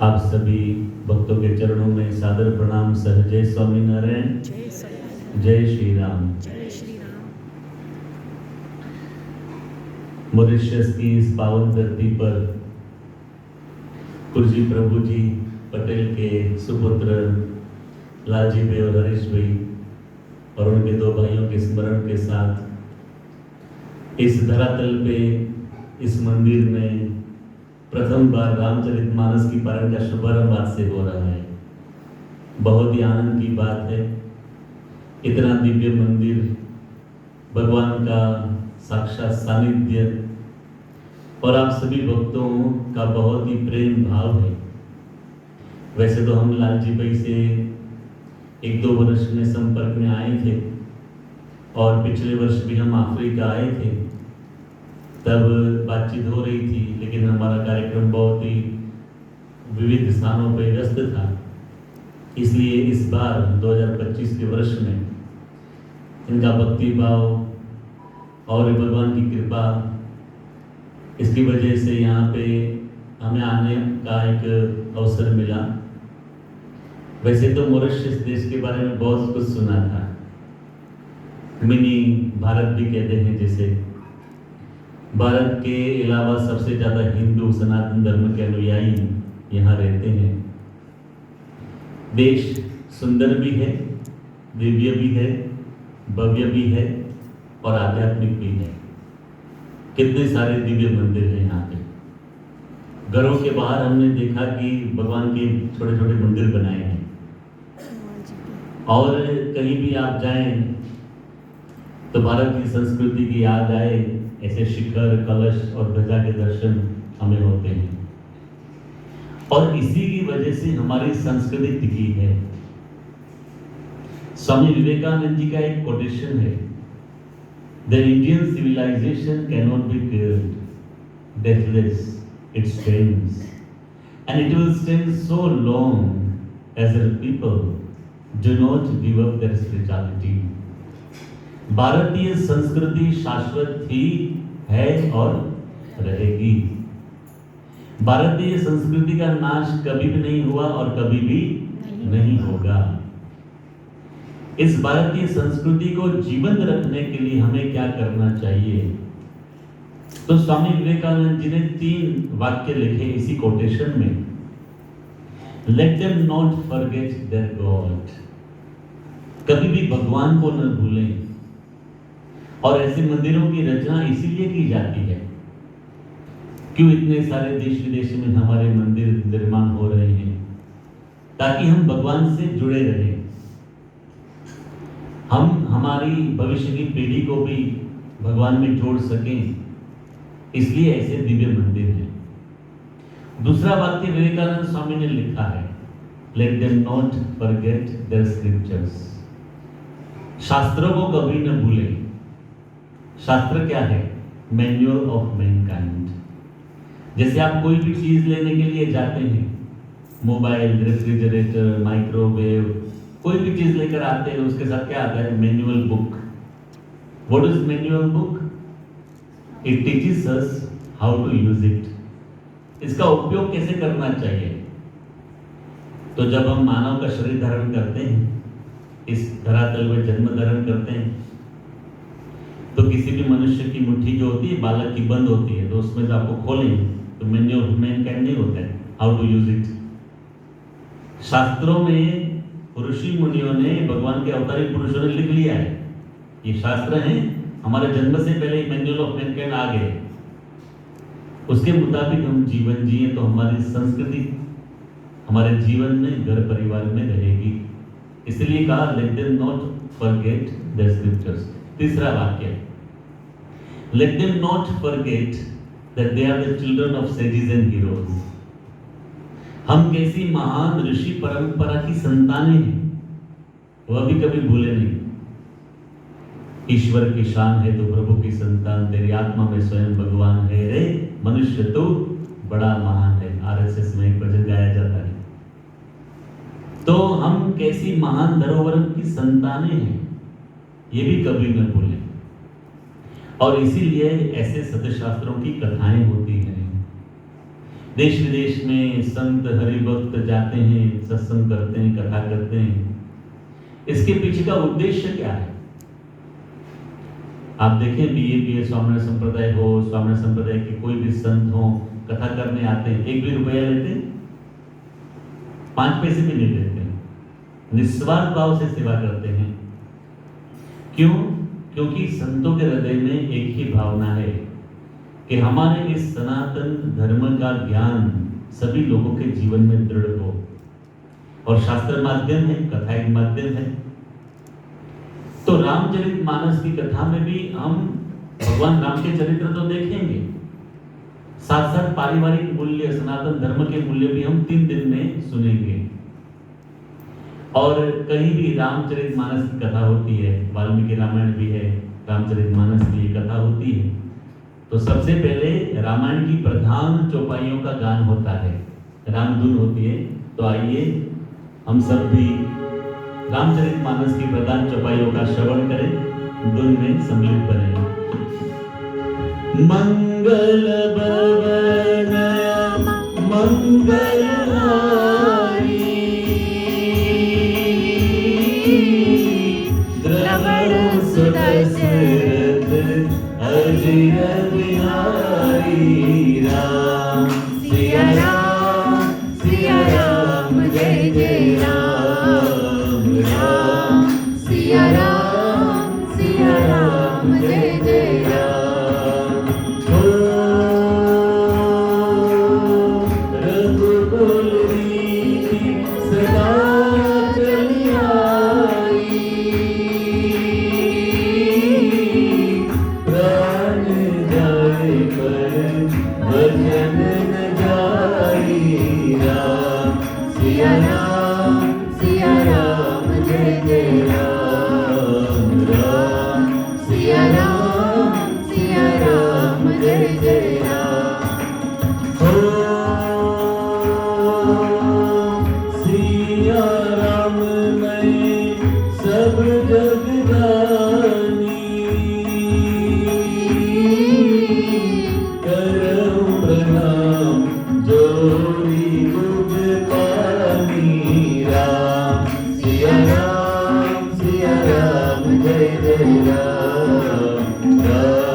आप सभी भक्तों के चरणों में सादर प्रणाम सर। जय स्वामीनारायण, जय श्री राम। मॉरिशस की इस पावन धरती पर कुर्जी प्रभु जी पटेल के सुपुत्र लालजी भाई और हरीश भाई और उनके दो भाइयों के स्मरण के साथ इस धरातल पे इस मंदिर में प्रथम बार रामचरितमानस की पारायण का शुभारंभ आज से हो रहा है। बहुत ही आनंद की बात है। इतना दिव्य मंदिर, भगवान का साक्षात सानिध्य और आप सभी भक्तों का बहुत ही प्रेम भाव है। वैसे तो हम लालजी भाई से 1-2 वर्ष में संपर्क में आए थे और पिछले वर्ष भी हम अफ्रीका आए थे, तब बातचीत हो रही थी, लेकिन हमारा कार्यक्रम बहुत ही विविध स्थानों पर व्यस्त था। इसलिए इस बार 2025 के वर्ष में इनका भक्ति भाव और भगवान की कृपा, इसकी वजह से यहाँ पे हमें आने का एक अवसर मिला। वैसे तो मॉरिशस देश के बारे में बहुत कुछ सुना था, मिनी भारत भी कहते हैं, जैसे भारत के अलावा सबसे ज़्यादा हिंदू सनातन धर्म के अनुयायी यहाँ रहते हैं। देश सुंदर भी है, दिव्य भी है, भव्य भी है और आध्यात्मिक भी है। कितने सारे दिव्य मंदिर हैं यहाँ पे। घरों के बाहर हमने देखा कि भगवान के छोटे छोटे मंदिर बनाए हैं, और कहीं भी आप जाएं तो भारत की संस्कृति की याद आए, ऐसे शिखर, कलश और ध्वजा के दर्शन हमें होते हैं। और इसी की वजह से हमारी संस्कृति टिकी है। स्वामी विवेकानंद जी का एक कोटेशन है, the Indian civilization cannot be killed, deathless it stands and it will stand so long as the people do not give up their spirituality. भारतीय संस्कृति शाश्वत थी, है और रहेगी। भारतीय संस्कृति का नाश कभी भी नहीं हुआ और कभी भी नहीं होगा। इस भारतीय संस्कृति को जीवंत रखने के लिए हमें क्या करना चाहिए? तो स्वामी विवेकानंद जी ने 3 वाक्य लिखे इसी कोटेशन में। Let them not forget their god, कभी भी भगवान को न भूलें। और ऐसे मंदिरों की रचना इसीलिए की जाती है। क्यों इतने सारे देश विदेश में हमारे मंदिर निर्माण हो रहे हैं? ताकि हम भगवान से जुड़े रहें, हम हमारी भविष्य की पीढ़ी को भी भगवान में जोड़ सकें, इसलिए ऐसे दिव्य मंदिर हैं। दूसरा वाक्य विवेकानंद स्वामी ने लिखा है, let them not forget their scriptures, शास्त्रों को कभी न भूलें। शास्त्र क्या है? Manual of mankind. जैसे आप कोई भी चीज लेने के लिए जाते हैं, मोबाइल, रेफ्रिजरेटर, माइक्रोवेव, कोई भी चीज लेकर आते हैं, उसके साथ क्या आता है? Manual book. What is manual book? It teaches us how to use it, इसका उपयोग कैसे करना चाहिए। तो जब हम मानव का शरीर धारण करते हैं, इस धरातल में जन्म धारण करते हैं, तो किसी भी मनुष्य की मुट्ठी जो होती है बालक की बंद होती है, तो उसमें से आपको खोलें तो मैन्युअल ऑफ मैनकाइंड नहीं होता है, हाउ टू यूज इट। शास्त्रों में ऋषि मुनियों ने, भगवान के अवतारी पुरुषों ने लिख लिया है, ये शास्त्र हैं, हमारे जन्म से पहले मैन्युअल ऑफ मैनकाइंड आ गए। उसके मुताबिक हम जीवन जिए तो हमारी संस्कृति हमारे जीवन में, घर परिवार में रहेगी। इसलिए कहा, let them not forget their scriptures. तीसरा वाक्य, let them not forget that they are the children of sages and heroes. हम कैसी महान ऋषि परंपरा की संतानें हैं, वह भी कभी भूले नहीं। ईश्वर की शान है तो प्रभु की संतान, तेरी आत्मा में स्वयं भगवान है, रे मनुष्य तो बड़ा महान है। आरएसएस में एक भजन गाया जाता है। तो हम कैसी महान धरोहर की संतानें हैं, ये भी कभी न भूलें। और इसीलिए ऐसे सत्य शास्त्रों की कथाएं होती हैं। देश विदेश में संत हरिभक्त जाते हैं, सत्संग करते हैं, कथा करते हैं। इसके पीछे का उद्देश्य क्या है? आप देखें, बीए स्वामी संप्रदाय हो, स्वामी संप्रदाय के कोई भी संत हो, कथा करने आते हैं, 1 भी रुपया लेते हैं? 5 पैसे भी नहीं लेते हैं, निस्वार्थ भाव से सेवा करते हैं। क्यों? क्योंकि संतों के हृदय में एक ही भावना है कि हमारे इस सनातन धर्म का ज्ञान सभी लोगों के जीवन में दृढ़ हो। और शास्त्र माध्यम है, कथा एक माध्यम है। तो रामचरितमानस की कथा में भी हम भगवान राम के चरित्र तो देखेंगे, साथ साथ पारिवारिक मूल्य, सनातन धर्म के मूल्य भी हम 3 दिन में सुनेंगे। और कहीं भी रामचरितमानस की कथा होती है, वाल्मीकि रामायण भी है, रामचरितमानस की कथा होती है, तो सबसे पहले रामायण की प्रधान चौपाइयों का गान होता है, रामधुन होती है। तो आइए हम सब भी रामचरितमानस की प्रधान चौपाइयों का श्रवण करें, धुन में सम्मिलित बने। मंगल भवन मंगलहारी, द्रवण सुदशरथ अजिर बिहारी। राम सिया राम जय जय राम, राम सिया राम जय जय राम। रघुकुल रीति सदा चली आई, प्राण जाए पर भजन न जाई। राम सिया राम जय जय राम, राम सिया राम जय जय राम। हो सिया राम मैं सब जग जानी, करऊं प्रणाम जोड़ी